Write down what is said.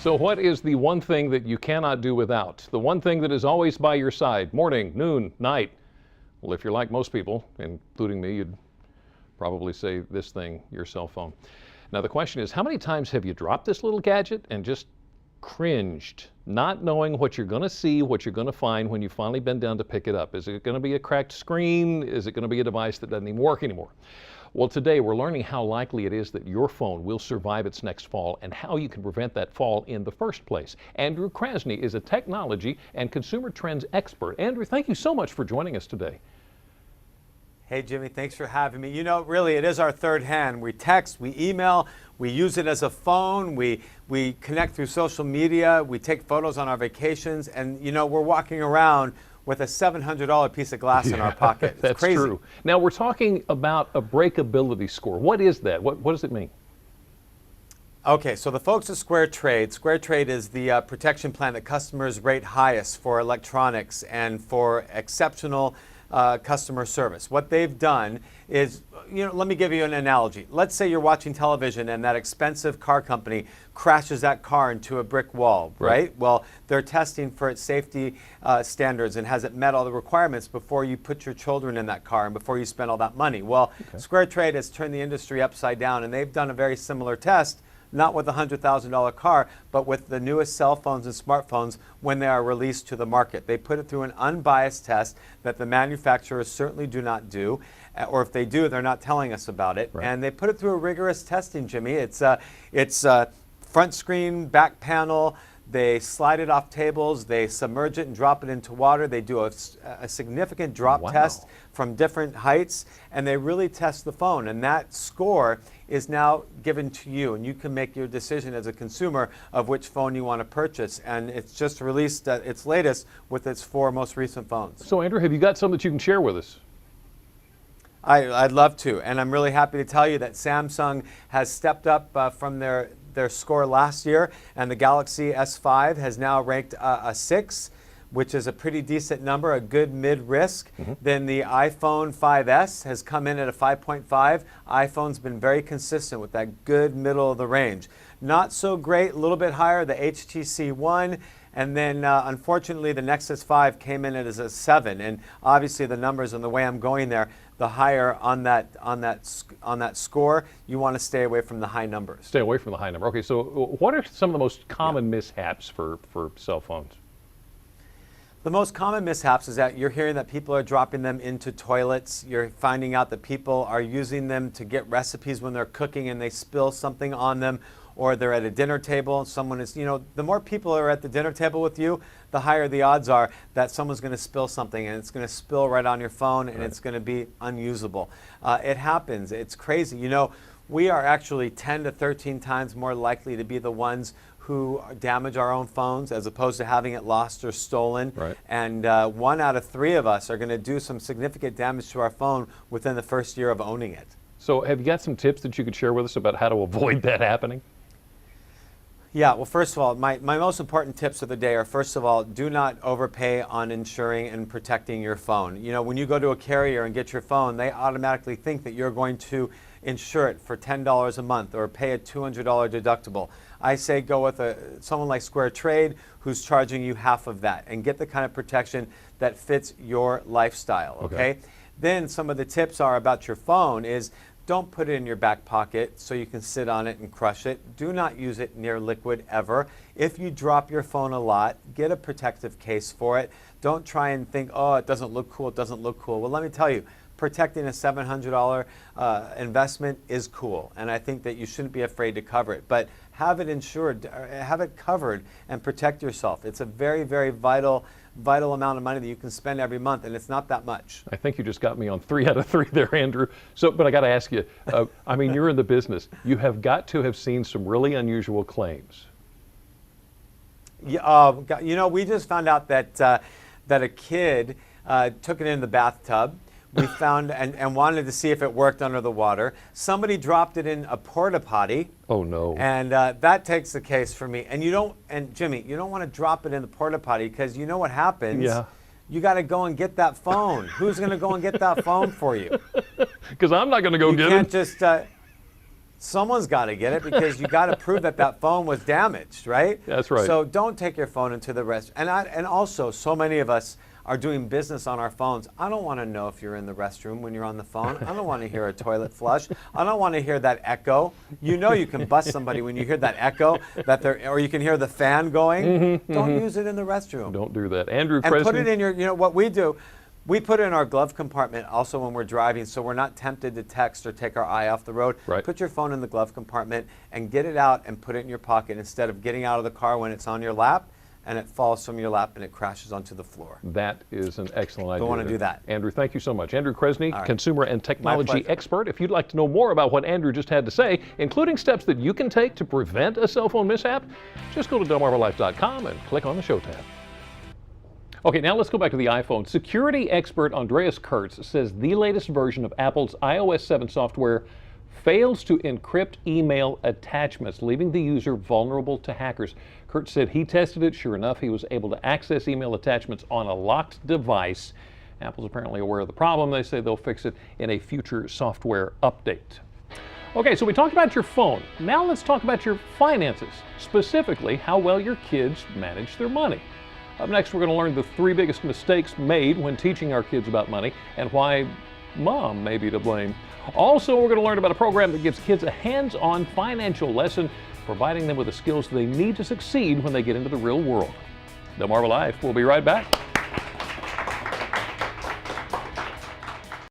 So what is the one thing that you cannot do without? The one thing that is always by your side, morning, noon, night? Well, if you're like most people, including me, you'd probably say this thing, your cell phone. Now the question is, how many times have you dropped this little gadget and just cringed, not knowing what you're going to see, what you're going to find when you finally bend down to pick it up? Is it going to be a cracked screen? Is it going to be a device that doesn't even work anymore? Well, today we're learning how likely it is that your phone will survive its next fall and how you can prevent that fall in the first place. Andrew Krasny is a technology and consumer trends expert. Andrew, thank you so much for joining us today. Hey, Jimmy, thanks for having me. You know, really, it is our third hand. We text, we email, we use it as a phone, we connect through social media, we take photos on our vacations, and, you know, we're walking around with a $700 piece of glass in our pocket. It's that's crazy. True. Now, we're talking about a breakability score. What is that? What does it mean? Okay, so the folks at SquareTrade is the protection plan that customers rate highest for electronics and for exceptional customer service. What they've done is, you know, let me give you an analogy. Let's say you're watching television and that expensive car company crashes that car into a brick wall, right? Well, they're testing for its safety standards and has it met all the requirements before you put your children in that car and before you spend all that money. Well, SquareTrade has turned the industry upside down, and they've done a very similar test, not with a $100,000 car, but with the newest cell phones and smartphones when they are released to the market. They put it through an unbiased test that the manufacturers certainly do not do, or if they do, they're not telling us about it. And they put it through a rigorous testing, Jimmy. It's front screen, back panel. They slide it off tables, they submerge it and drop it into water. They do a significant drop test from different heights, and they really test the phone. And that score is now given to you, and you can make your decision as a consumer of which phone you want to purchase. And it's just released its latest with its 4 most recent phones. So, Andrew, have you got some that you can share with us? I'd love to, and I'm really happy to tell you that Samsung has stepped up from their score last year, and the Galaxy S5 has now ranked a 6, which is a pretty decent number, a good mid-risk. Then the iPhone 5S has come in at a 5.5. iPhone's been very consistent with that good middle of the range. Not so great, a little bit higher, the HTC One. And then, unfortunately, the Nexus 5 came in as a 7. And obviously, the numbers and the way I'm going there, the higher on that score, you want to stay away from the high numbers. Stay away from the high number. Okay, so what are some of the most common mishaps for cell phones? The most common mishaps is that you're hearing that people are dropping them into toilets. You're finding out that people are using them to get recipes when they're cooking and they spill something on them, or they're at a dinner table and someone is, you know, the more people are at the dinner table with you, the higher the odds are that someone's going to spill something, and it's going to spill right on your phone, and it's going to be unusable. It happens. It's crazy. You know, we are actually 10 to 13 times more likely to be the ones who damage our own phones as opposed to having it lost or stolen. And 1 out of 3 of us are going to do some significant damage to our phone within the first year of owning it. So have you got some tips that you could share with us about how to avoid that happening? Yeah, well, first of all, my most important tips of the day are, first of all, do not overpay on insuring and protecting your phone. You know, when you go to a carrier and get your phone, they automatically think that you're going to insure it for $10 a month or pay a $200 deductible. I say go with someone like SquareTrade who's charging you half of that, and get the kind of protection that fits your lifestyle, okay? Then some of the tips are about your phone is, don't put it in your back pocket so you can sit on it and crush it. Do not use it near liquid ever. If you drop your phone a lot, get a protective case for it. Don't try and think, oh, it doesn't look cool, it doesn't look cool. Well, let me tell you, protecting a $700 investment is cool, and I think that you shouldn't be afraid to cover it. But have it insured, have it covered, and protect yourself. It's a very, very vital amount of money that you can spend every month, and it's not that much. I think you just got me on 3 out of 3 there, Andrew. So, but I got to ask you, I mean, you're in the business. You have got to have seen some really unusual claims. Yeah, you know, we just found out that that a kid took it in the bathtub. We found and wanted to see if it worked under the water. Somebody dropped it in a porta potty. Oh no! And that takes the case for me. And you don't, and Jimmy, you don't want to drop it in the porta potty because you know what happens. Yeah. You got to go and get that phone. Who's going to go and get that phone for you? Because I'm not going to go get it. You can't just. someone's got to get it because you got to prove that that phone was damaged, right? That's right. So don't take your phone into the restroom. And also, so many of us are doing business on our phones. I don't want to know if you're in the restroom when you're on the phone. I don't want to hear a toilet flush. I don't want to hear that echo. You know you can bust somebody when you hear that echo, or you can hear the fan going. Don't use it in the restroom. Don't do that. Andrew And Kresny. put it in your, what we do, we put it in our glove compartment also when we're driving, so we're not tempted to text or take our eye off the road. Right. Put your phone in the glove compartment and get it out and put it in your pocket instead of getting out of the car when it's on your lap and it falls from your lap and it crashes onto the floor. That is an excellent idea. Don't want to do that. Andrew, thank you so much. Andrew Kresny, right. consumer and technology pleasure. expert. If you'd like to know more about what Andrew just had to say, including steps that you can take to prevent a cell phone mishap, just go to delmarvalife.com and click on the Show tab. Okay, now let's go back to the iPhone. Security expert Andreas Kurtz says the latest version of Apple's iOS 7 software fails to encrypt email attachments, leaving the user vulnerable to hackers. Kurtz said he tested it. Sure enough, he was able to access email attachments on a locked device. Apple's apparently aware of the problem. They say they'll fix it in a future software update. Okay, so we talked about your phone. Now let's talk about your finances, specifically how well your kids manage their money. Up next, we're going to learn the 3 biggest mistakes made when teaching our kids about money and why mom may be to blame. Also, we're going to learn about a program that gives kids a hands-on financial lesson, providing them with the skills they need to succeed when they get into the real world. Delmarva Life will be right back.